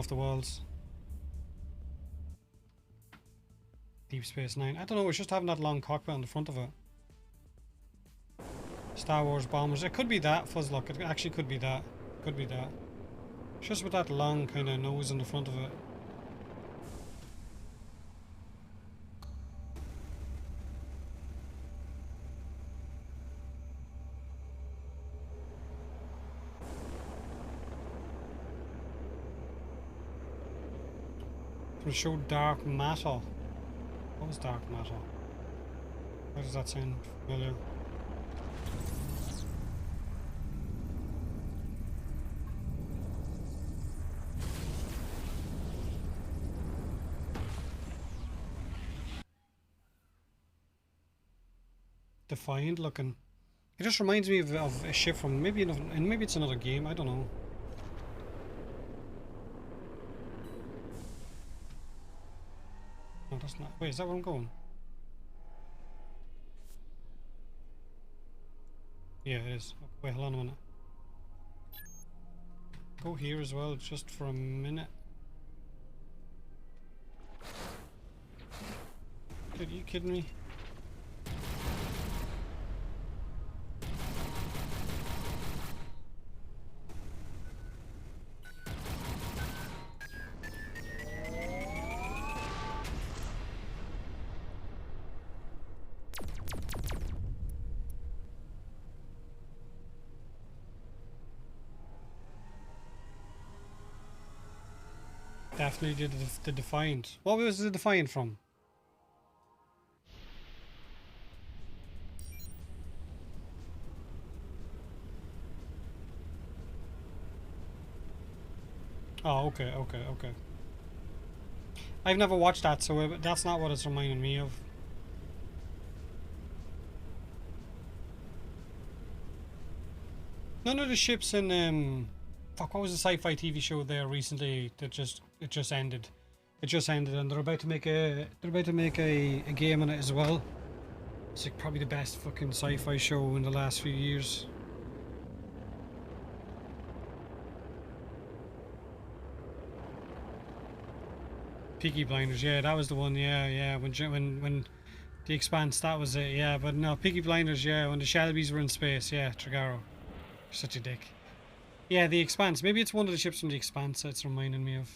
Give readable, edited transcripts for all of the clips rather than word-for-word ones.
off the walls. Deep Space Nine. I don't know, it's just having that long cockpit on the front of it. Star Wars bombers. It could be that, Fuzzlock. It actually could be that. Could be that. It's just with that long kind of nose on the front of it. To show dark matter. What was dark matter? Why does that sound familiar? Defiant looking. It just reminds me of a ship from maybe another, and maybe it's another game. I don't know. No, that's not. Wait, is that where I'm going? Yeah, it is. Okay, wait, hold on a minute. Go here as well, just for a minute. Are you kidding me? Definitely did the Defiant. What was the Defiant from? Oh, okay, okay, okay. I've never watched that, so that's not what it's reminding me of. None of the ships in fuck, what was the sci-fi TV show there recently that it just ended? It just ended, and they're about to make a game on it as well. It's like probably the best fucking sci-fi show in the last few years. Peaky Blinders, yeah, that was the one. Yeah, yeah. When the Expanse, that was it. Yeah, but no, Peaky Blinders, yeah. When the Shelbys were in space, yeah, Trigaro. Such a dick. Yeah, the Expanse. Maybe it's one of the ships from the Expanse it's reminding me of.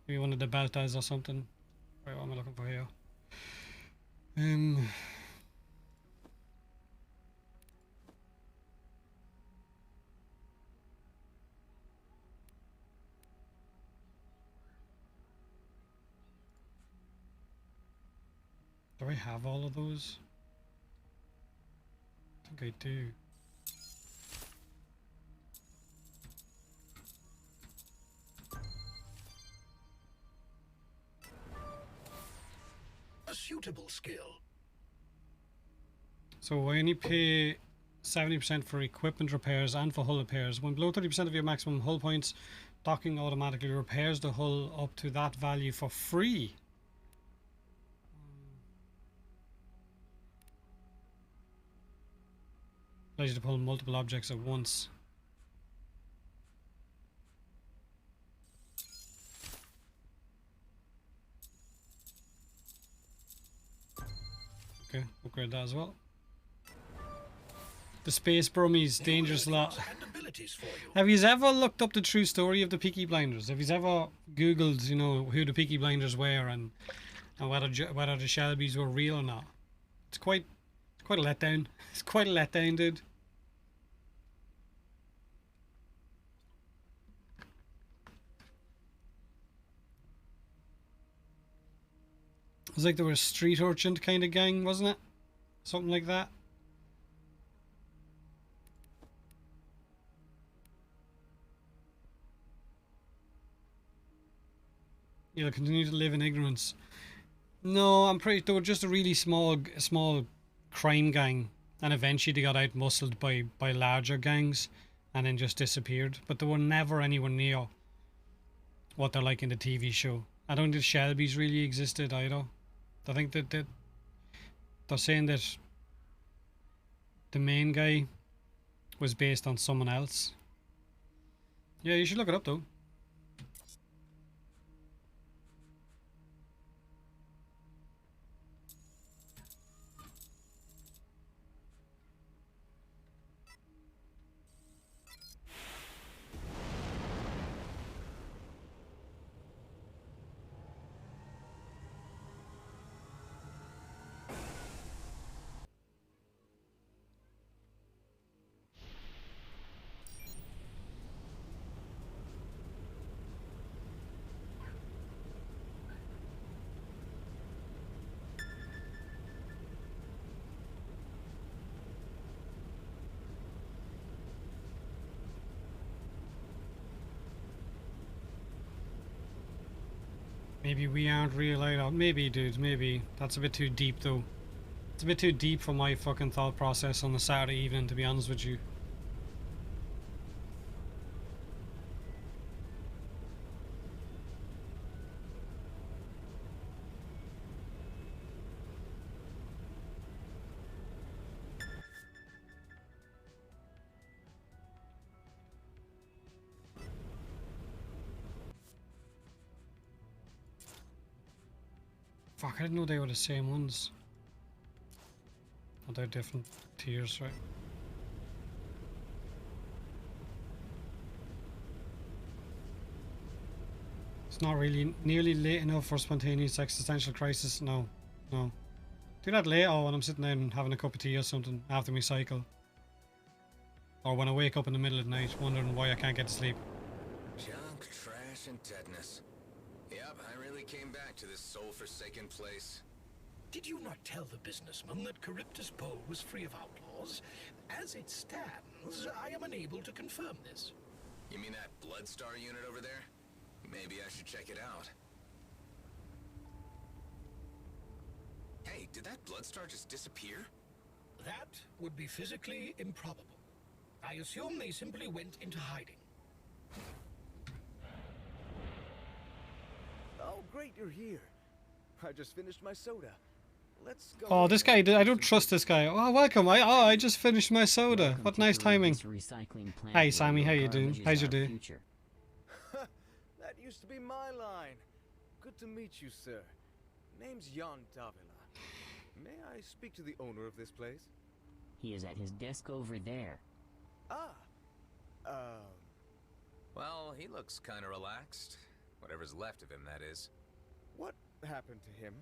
Maybe one of the Beltas or something. Right, what am I looking for here? Do I have all of those? I think I do. A suitable skill. So I only pay 70% for equipment repairs and for hull repairs. When below 30% of your maximum hull points, docking automatically repairs the hull up to that value for free. Allows you to pull multiple objects at once. Okay, upgrade that as well. The Space Brummies, dangerous lot. Have you ever looked up the true story of the Peaky Blinders? Have you ever Googled, you know, who the Peaky Blinders were and whether the Shelbys were real or not? It's quite a letdown. It's quite a letdown, dude. It was like they were a street urchin kind of gang, wasn't it? Something like that. You'll continue to live in ignorance. No, I'm pretty. They were just a really small crime gang, and eventually they got out-muscled by larger gangs, and then just disappeared. But they were never anywhere near what they're like in the TV show. I don't think Shelbys really existed either. I think that they're saying that the main guy was based on someone else. Yeah, you should look it up though. Maybe we aren't real either. Maybe, dude, maybe. That's a bit too deep, though. It's a bit too deep for my fucking thought process on a Saturday evening, to be honest with you. Fuck, I didn't know they were the same ones. Oh, they're different tiers, right? It's not really nearly late enough for spontaneous existential crisis. No, no. Do that later when I'm sitting down having a cup of tea or something after my cycle. Or when I wake up in the middle of the night wondering why I can't get to sleep. Junk, trash, and deadness. Yep, I really came back to this soul-forsaken place. Did you not tell the businessman that Charybdis Pole was free of outlaws? As it stands, I am unable to confirm this. You mean that Bloodstar unit over there? Maybe I should check it out. Hey, did that Bloodstar just disappear? That would be physically improbable. I assume they simply went into hiding. Oh, great, you're here. I just finished my soda. Let's go. Oh, this guy, I don't trust this guy. Oh, welcome. I just finished my soda. Welcome What to nice timing. recycling plant Hey, where Sammy, your how you doing? garbage is How's your our day? future. That used to be my line. Good to meet you, sir. Name's Jan Davila. May I speak to the owner of this place? He is at his desk over there. Ah. Well, he looks kind of relaxed. Whatever's left of him, that is. What happened to him?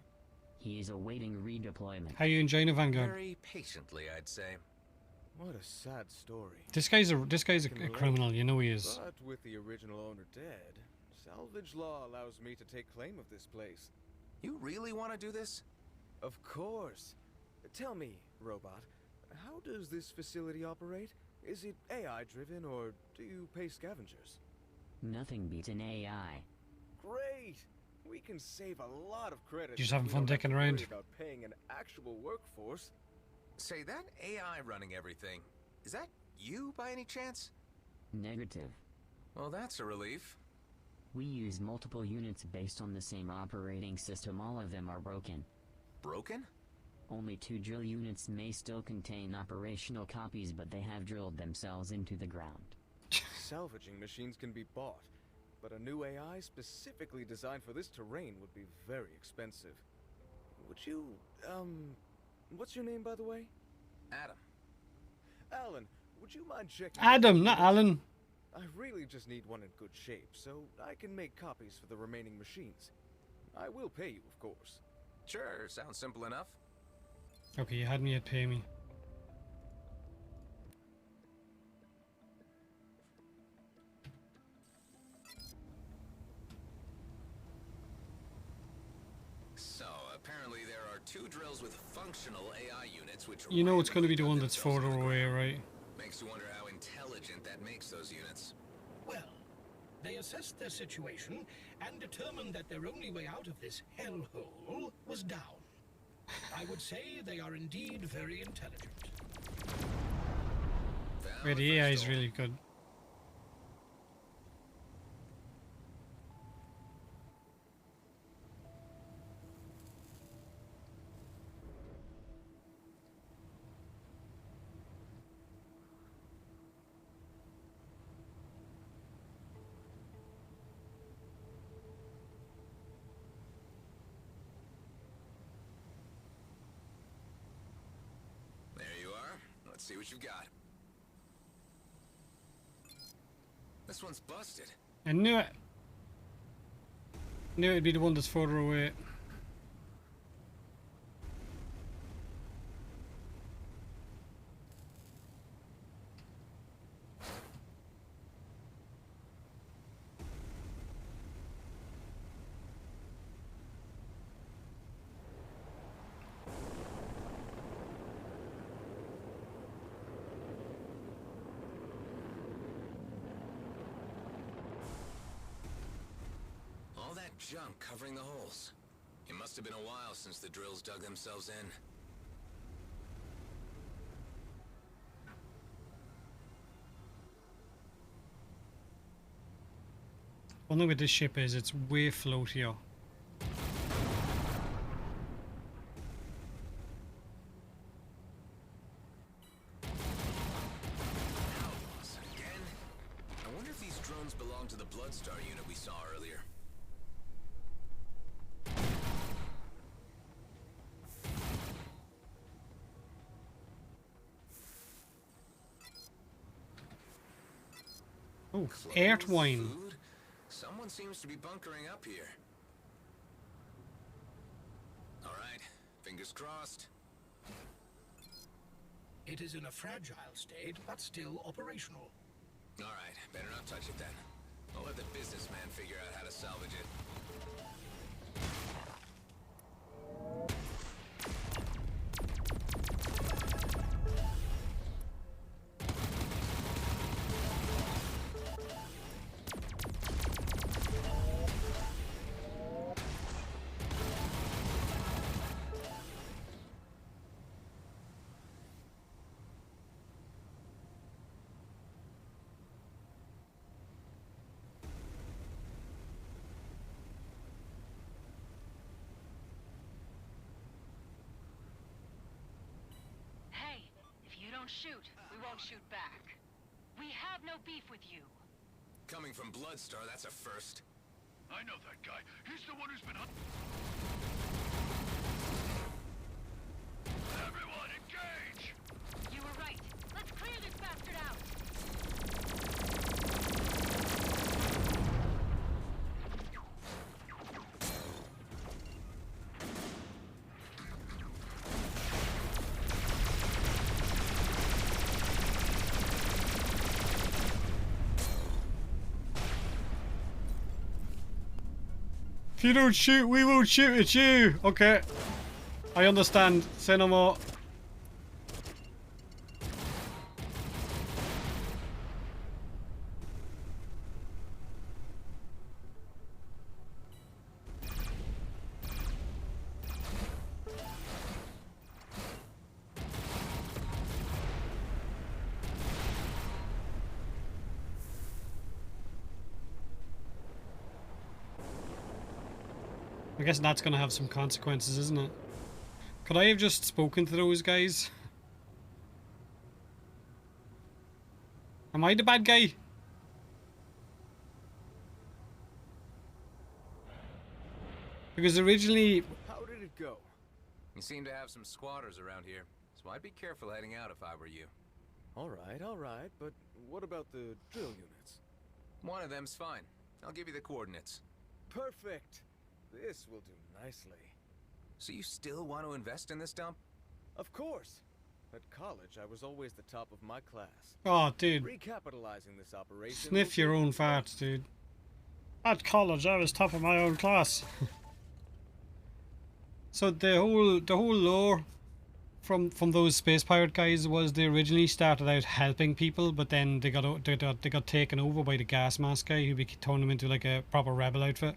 He is awaiting redeployment. How you enjoying it, Vanguard? Very patiently, I'd say. What a sad story. This guy's a criminal. You know he is. But with the original owner dead, salvage law allows me to take claim of this place. You really want to do this? Of course. Tell me, robot, how does this facility operate? Is it AI-driven, or do you pay scavengers? Nothing beats an AI. Great! We can save a lot of credit. Just if having we fun don't have to dicking worry around. about paying an actual workforce. Say, that AI running everything, is that you by any chance? Negative. Well, that's a relief. We use multiple units based on the same operating system. All of them are broken. Broken? Only 2 drill units may still contain operational copies, but they have drilled themselves into the ground. Salvaging machines can be bought, but a new AI specifically designed for this terrain would be very expensive. Would you, what's your name, by the way? Adam. Alan, would you mind checking... Adam, not Alan. I really just need one in good shape, so I can make copies for the remaining machines. I will pay you, of course. Sure, sounds simple enough. Okay, you had me at pay me. So, apparently there are 2 drills with functional AI units which... You know it's going to be the one that's further away, right? Makes you wonder how intelligent that makes those units. Well, they assessed their situation and determined that their only way out of this hellhole was down. I would say they are indeed very intelligent. Yeah, the AI is really good. There you are. Let's see what you've got. This one's busted. I knew it. Knew it'd be the one that's further away. junk covering the holes. It must have been a while since the drills dug themselves in. One thing with this ship is it's way floatier. Again? I wonder if these drones belong to the Bloodstar unit we saw earlier. Oh, Clothes, Earth wine. food? Someone seems to be bunkering up here. All right, fingers crossed. It is in a fragile state, but still operational. All right, better not touch it then. I'll let the businessman figure out how to salvage it. Hey, if you don't shoot, we won't shoot back. We have no beef with you. Coming from Bloodstar, that's a first. I know that guy. He's the one who's been Everyone, engage! You were right. Let's clear this bastard out. If you don't shoot, we won't shoot at you. Okay. I understand. Say no more. I guess that's gonna have some consequences, isn't it? Could I have just spoken to those guys? Am I the bad guy? Because originally... How did it go? You seem to have some squatters around here, so I'd be careful heading out if I were you. All right, but what about the drill units? One of them's fine. I'll give you the coordinates. Perfect! This will do nicely. So you still want to invest in this dump? Of course! At college, I was always the top of my class. Oh, dude. Recapitalizing this operation... Sniff your own farts, dude. At college, I was top of my own class. So the whole lore from those space pirate guys was they originally started out helping people, but then they got taken over by the gas mask guy who turned them into like a proper rebel outfit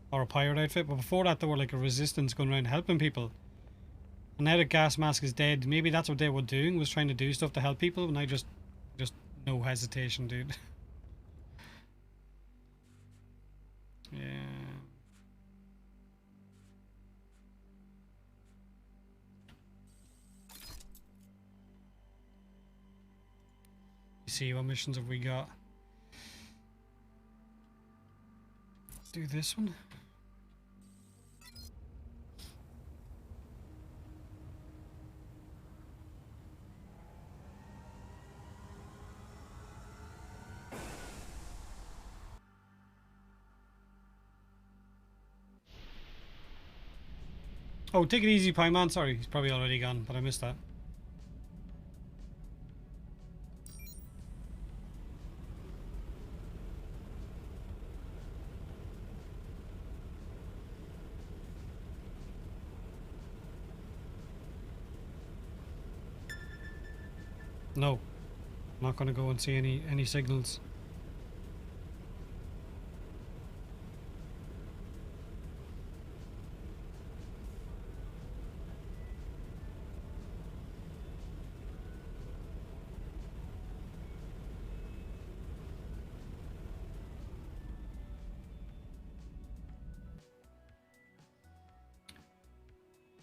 or a pirate outfit. But before that, they were like a resistance going around helping people. And now that gas mask is dead, maybe that's what they were doing, was trying to do stuff to help people. And I just no hesitation, dude. Yeah. You see, what missions have we got? Let's do this one. Oh, take it easy, Pie Man. Sorry, he's probably already gone, but I missed that. No, I'm not going to go and see any signals.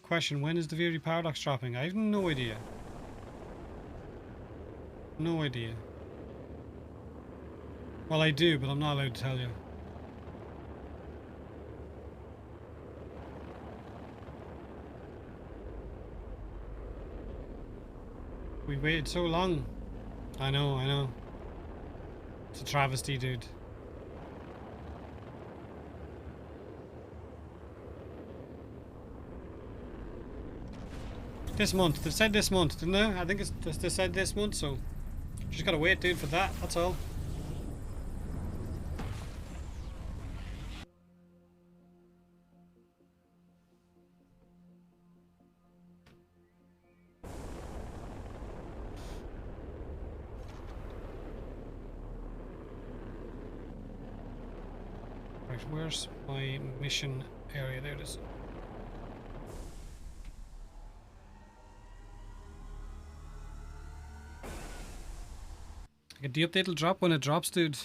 Question, when is the Veery Paradox dropping? I have no idea. No idea. Well, I do, but I'm not allowed to tell you. We waited so long. I know, I know. It's a travesty, dude. This month. They said this month, didn't they? I think they said this month, so just gotta wait, dude, for that. That's all. Right, where's my mission area? There it is. The update will drop when it drops, dude.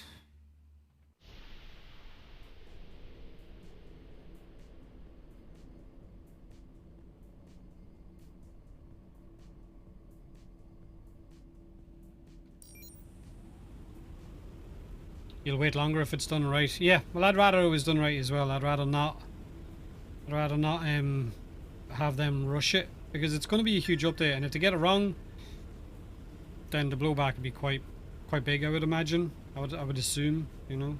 You'll wait longer if it's done right. Yeah, well, I'd rather it was done right as well. I'd rather not have them rush it, because it's going to be a huge update, and if they get it wrong, then the blowback would be quite big, I would imagine. I would assume, you know.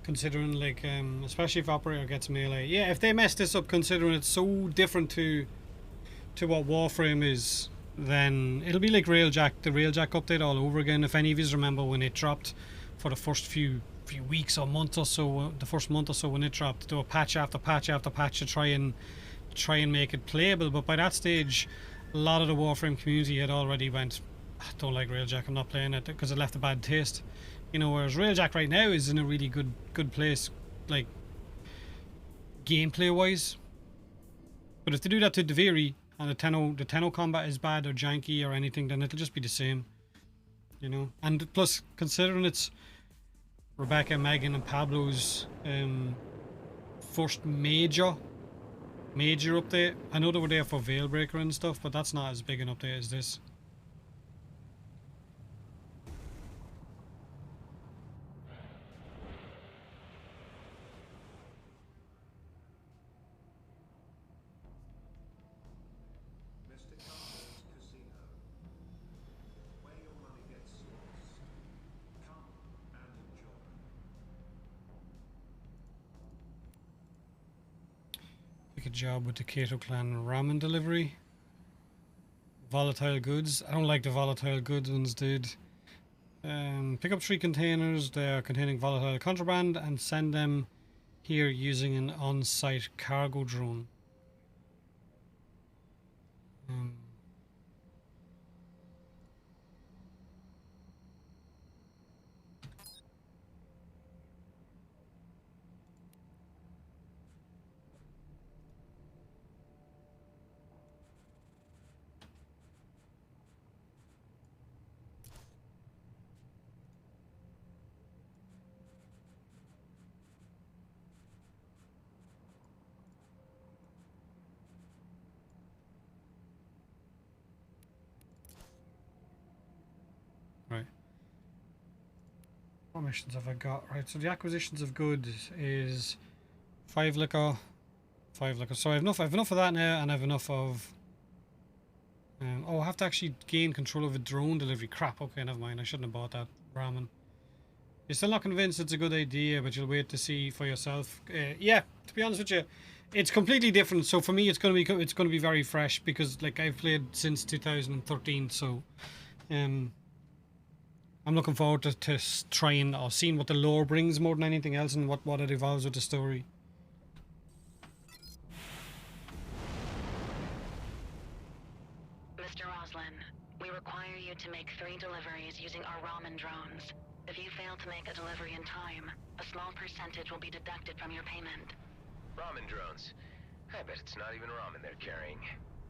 Considering, like, especially if operator gets melee. Yeah, if they mess this up, considering it's so different to what Warframe is, then it'll be like Railjack, the Railjack update all over again. If any of you remember when it dropped for the first few weeks or months or so, the first month or so when it dropped, there were patch after patch after patch to try and make it playable. But by that stage, a lot of the Warframe community had already went, I don't like Railjack, I'm not playing it, because it left a bad taste. You know, whereas Railjack right now is in a really good place, like, gameplay wise. But if they do that to Deviri, and the Tenno combat is bad or janky or anything, then it'll just be the same, you know. And plus, considering it's Rebecca, Megan and Pablo's first major update. I know they were there for Veilbreaker and stuff, but that's not as big an update as this. A job with the Kato clan ramen delivery. Volatile goods. I don't like the volatile goods ones, dude. Pick up 3 containers. They are containing volatile contraband and send them here using an on-site cargo drone. Right. What missions have I got? Right, so the acquisitions of goods is 5 liquor, 5 liquor. So I have enough of that now, and I have enough of... oh, I have to actually gain control of a drone delivery. Crap, okay, never mind. I shouldn't have bought that ramen. You're still not convinced it's a good idea, but you'll wait to see for yourself. Yeah, to be honest with you, it's completely different. So for me, it's going to be very fresh, because like I've played since 2013. So, I'm looking forward to trying or seeing what the lore brings more than anything else, and what it evolves with the story. Mr. Roslin, we require you to make 3 deliveries using our ramen drones. If you fail to make a delivery in time, a small percentage will be deducted from your payment. Ramen drones. I bet it's not even ramen they're carrying.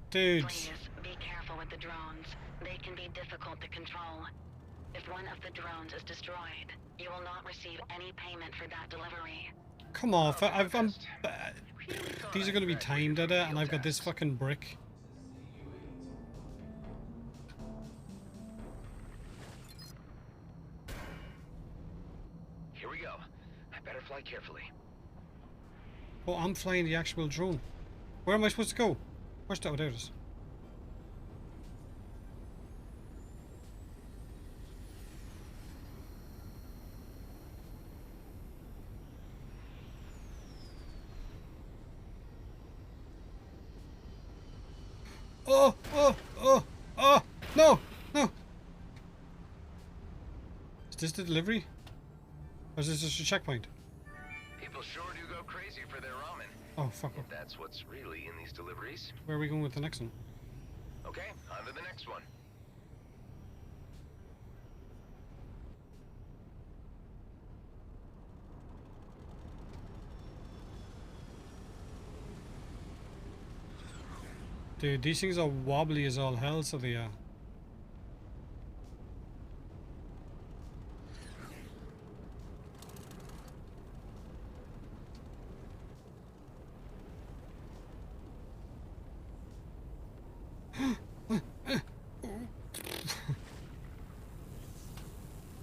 Dude. Please, be careful with the drones. They can be difficult to control. If If one of the drones is destroyed, you will not receive any payment for that delivery. Come off. These are going to be timed at it, and I've got this fucking brick. Here we go. I better fly carefully. Oh, I'm flying the actual drone. Where am I supposed to go? Where's that? Oh, there it is. Oh, oh, oh, oh, no, no. Is this the delivery? Or is this just a checkpoint? People sure do go crazy for their ramen. Oh, fuck. If that's what's really in these deliveries. Where are we going with the next one? Okay, on to the next one. Dude, these things are wobbly as all hell, so they are.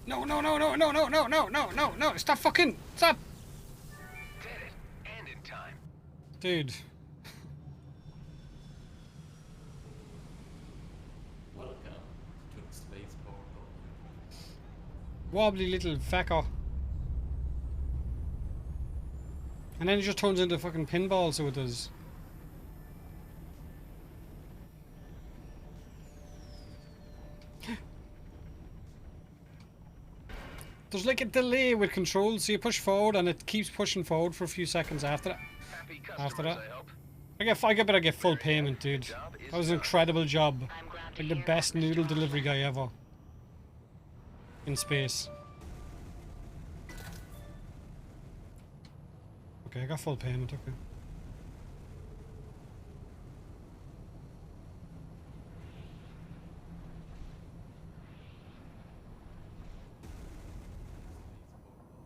No, no, no, no, no, no, no, no, no, no, no, stop fucking, stop! Did it, and in time. Dude. Welcome to the space portal. Wobbly little fecker. And then it just turns into fucking pinball, so it does. There's like a delay with controls, so you push forward and it keeps pushing forward for a few seconds after that. Happy After customers, that. I hope. I better get full payment, dude. Job is That was an done. incredible job. I'm glad to Like the hear best that, Mr. noodle Osborne. delivery guy ever. In space. Okay, I got full payment, okay.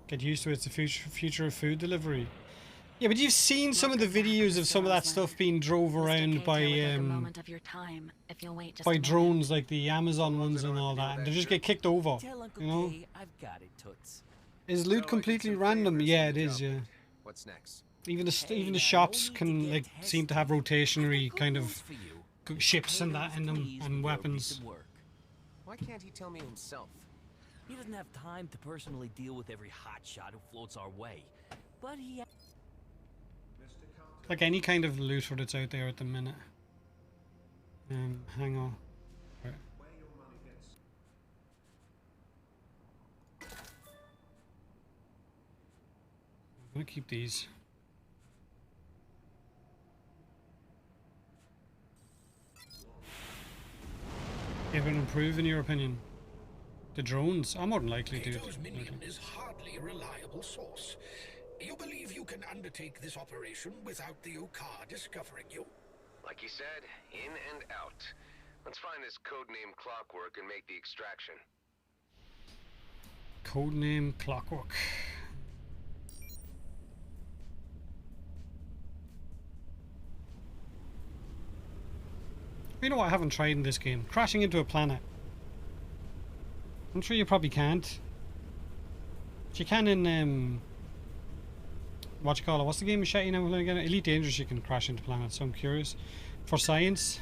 Get used to it, it's the future of food delivery. Yeah, but you've seen some of the videos of some of that stuff being drove around by drones, like the Amazon ones and all that, and they just get kicked over, Tell Uncle you know? Kay I've got it, Toots. Is loot completely random? Yeah, it is, yeah. What's next? Even the Hey, even the now, shops no need to can get like testy. seem to have rotationary I've got kind good of news for you. ships and that in them, Please and will be weapons. some work. Why can't he tell me himself? He doesn't have time to personally deal with every hotshot who floats our way, but he. Like any kind of looter that's out there at the minute. Hang on. Right. I'm gonna keep these. It will improve in your opinion. The drones are more than likely to. Cato's minion is hardly a reliable source. You believe you can undertake this operation without the Ukar discovering you? Like he said, in and out. Let's find this codename Clockwork and make the extraction. Codename Clockwork. You know what I haven't tried in this game? Crashing into a planet. I'm sure you probably can't. But you can in what you call it? What's the game of shit you know again? Elite Dangerous you can crash into planets, so I'm curious. For science.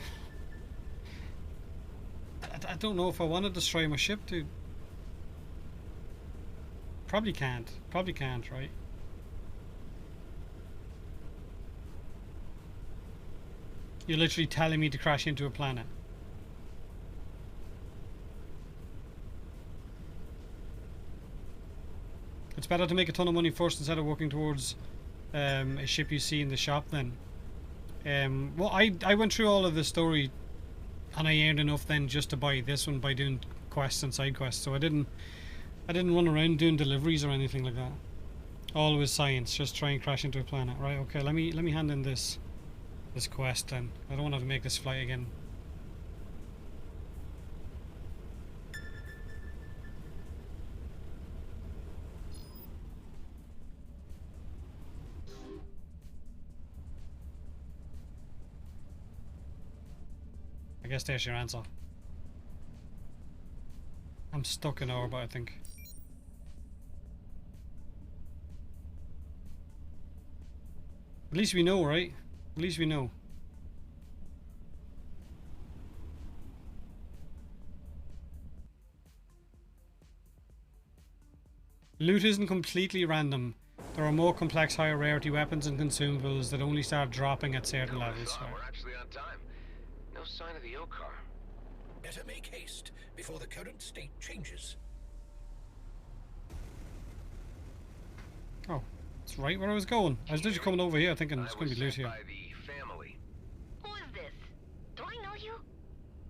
I don't know if I want to destroy my ship, dude. Probably can't. Probably can't, right? You're literally telling me to crash into a planet. It's better to make a ton of money first instead of working towards a ship you see in the shop then. Well, I went through all of the story and I earned enough then just to buy this one by doing quests and side quests. So I didn't run around doing deliveries or anything like that. Always science, just try and crash into a planet. Right, okay, let me hand in this quest then. I don't want to have to make this flight again. I guess there's your answer. I'm stuck in orbit, I think. At least we know, right? At least we know. Loot isn't completely random. There are more complex, higher rarity weapons and consumables that only start dropping at certain levels. We're actually on time. No sign of the Okar. Better make haste before the current state changes. Oh, it's right where I was going. I was literally coming over here thinking it's going to be loot here. By the family. Who is this? Do I know you?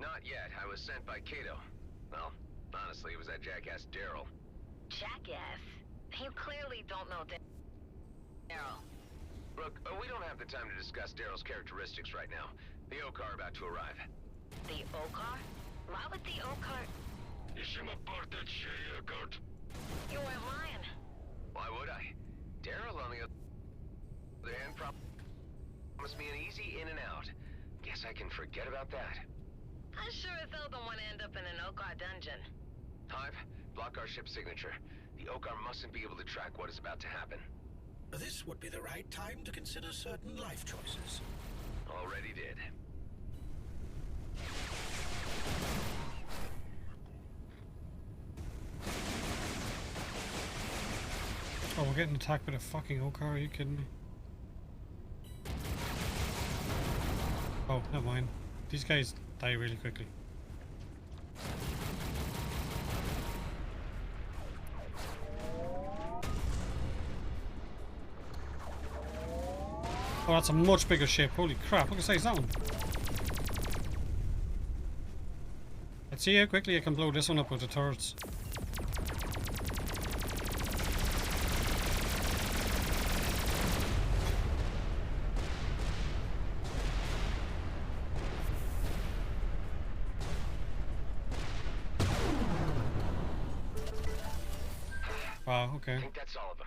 Not yet. I was sent by Kato. Well, honestly, it was that jackass Daryl. Jackass. You clearly don't know Daryl. Look, we don't have the time to discuss Daryl's characteristics right now. The Okar are about to arrive. The Okar? Why would the Okar... You weren't lying. Why would I? Daryl, on the other hand, promised me an easy in and out. Guess I can forget about that. I sure as hell don't want to end up in an Okar dungeon. Hive, block our ship signature. The Okar mustn't be able to track what is about to happen. This would be the right time to consider certain life choices. Already did. Oh, we're getting attacked by a fucking Okar, are you kidding me? Oh, never mind. These guys die really quickly. Oh, that's a much bigger ship. Holy crap, look at the size of that one. Let's see how quickly I can blow this one up with the turrets. Wow, okay. I think that's all of them.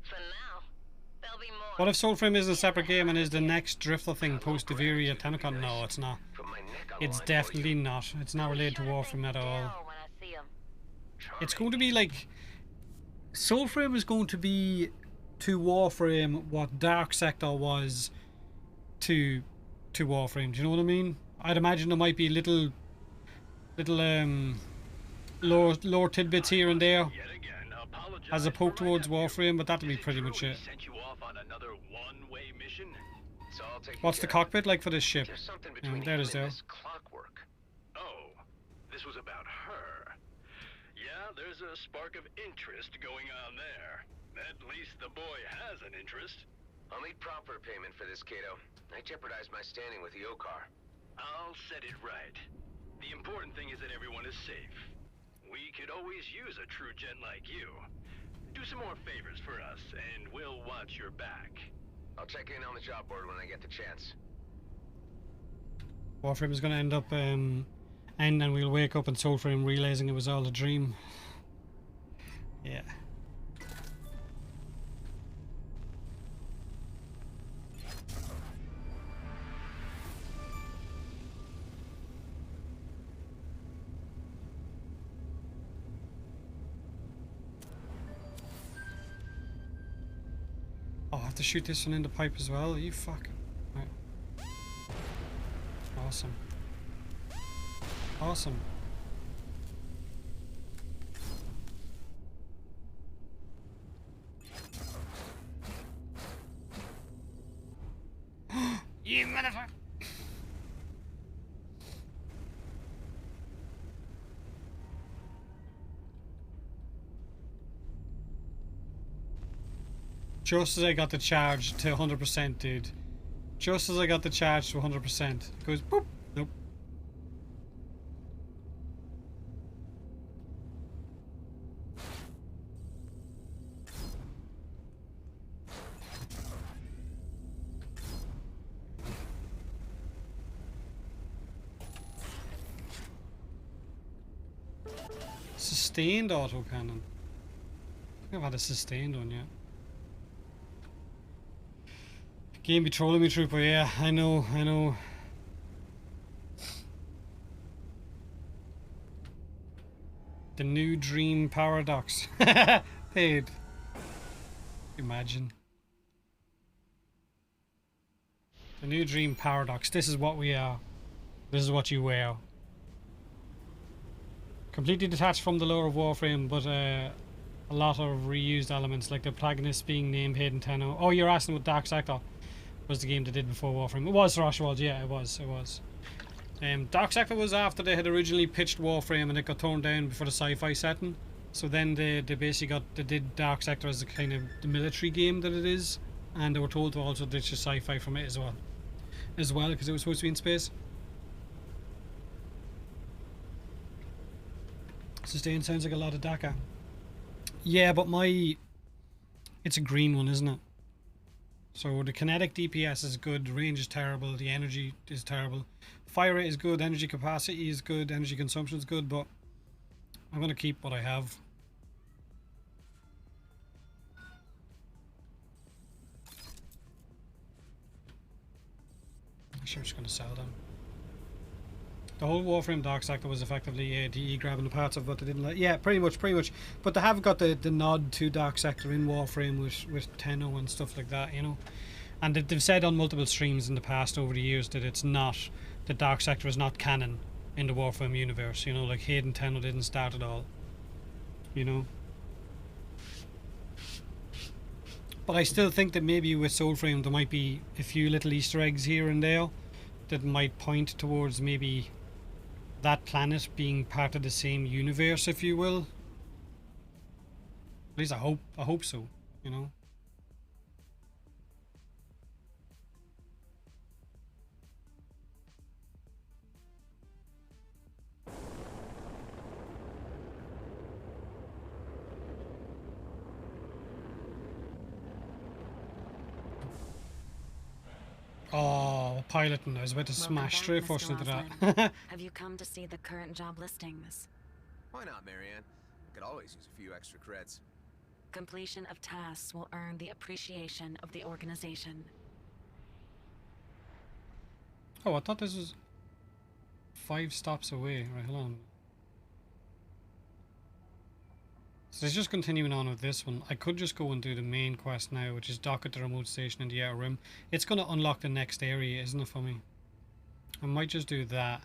For now, there'll be more. What if Soulframe is a separate game and is the next Drifter thing post Deviri at Tenacon? No, it's not. Put my neck on the It's line for definitely you. not. It's not related to Warframe at all. Daryl when I see him. It's going to be like... Soulframe is going to be to Warframe what Dark Sector was to Warframe. Do you know what I mean? I'd imagine there might be little lore tidbits here and there as a poke towards Warframe, but that'll be pretty much it. It's all taken What's the care of. cockpit like for this ship? There's something between there him it is and there. this clockwork. Oh, this was about her. Yeah, there's a spark of interest going on there. At least the boy has an interest. I'll need proper payment for this, Kato. I jeopardized my standing with the Okar. I'll set it right. The important thing is that everyone is safe. We could always use a true gent like you. Do some more favors for us, and we'll watch your back. I'll check in on the job board when I get the chance. Warframe is going to end up and then we'll wake up in Soulframe realizing it was all a dream. Yeah. Oh, I have to shoot this one in the pipe as well. You fucking... Right. Awesome. Awesome. You motherfucker! Just as I got the charge to 100%, dude. Just as I got the charge to 100%. It goes boop. Nope. Sustained autocannon. I think I've had a sustained one yet. Game be trolling me, trooper. Yeah, I know, I know. The new dream paradox. Dude. Imagine. The new dream paradox. This is what we are. This is what you wear. Completely detached from the lore of Warframe, but a lot of reused elements, like the protagonist being named Hayden Tenno. Oh, you're asking what Dark Sector was the game they did before Warframe. It was Rashwald, yeah, it was. Dark Sector was after they had originally pitched Warframe and it got torn down for the sci-fi setting. So then they basically did Dark Sector as a kind of the military game that it is, and they were told to also ditch the sci-fi from it as well because it was supposed to be in space. Sustain sounds like a lot of DACA. Yeah, but it's a green one, isn't it? So the kinetic DPS is good, the range is terrible, the energy is terrible. Fire rate is good, energy capacity is good, energy consumption is good, but I'm going to keep what I have. Actually, I'm just going to sell them. The whole Warframe Dark Sector was effectively DE grabbing the parts of what they didn't like. Yeah, pretty much. But they have got the nod to Dark Sector in Warframe with Tenno and stuff like that, you know. And they've said on multiple streams in the past over the years that it's not, the Dark Sector is not canon in the Warframe universe, you know, like Hayden Tenno didn't start it all, you know. But I still think that maybe with Soulframe there might be a few little Easter eggs here and there that might point towards maybe that planet being part of the same universe, if you will. At least I hope so, you know. Oh, piloting. I was about to smash straight forward into that. Have you come to see the current job listings? Why not, Marianne? Could always use a few extra creds. Completion of tasks will earn the appreciation of the organization. Oh, I thought this was 5 stops away. Right, hold on. So it's just continuing on with this one. I could just go and do the main quest now, which is dock at the remote station in the Outer Rim. It's going to unlock the next area, isn't it, for me? I might just do that.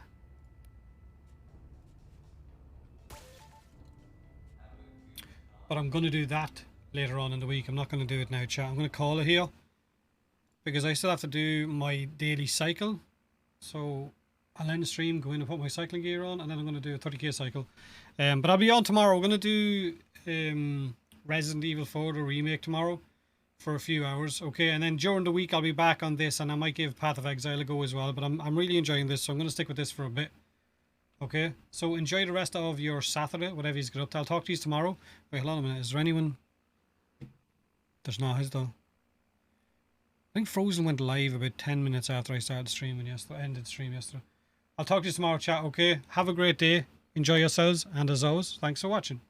But I'm going to do that later on in the week. I'm not going to do it now, chat. I'm going to call it here, because I still have to do my daily cycle. So I'll end the stream, go in and put my cycling gear on, and then I'm going to do a 30k cycle. But I'll be on tomorrow. We're going to do Resident Evil 4 the remake tomorrow for a few hours, okay? And then during the week I'll be back on this, and I might give Path of Exile a go as well, but I'm really enjoying this, so I'm going to stick with this for a bit, okay? So enjoy the rest of your Saturday, whatever you get up to. I'll talk to you tomorrow. Wait, hold on a minute. Is there anyone? There's not, is there? I think Frozen went live about 10 minutes after I started streaming yesterday, ended stream yesterday. I'll talk to you tomorrow, chat, okay? Have a great day. Enjoy yourselves, and as always, thanks for watching.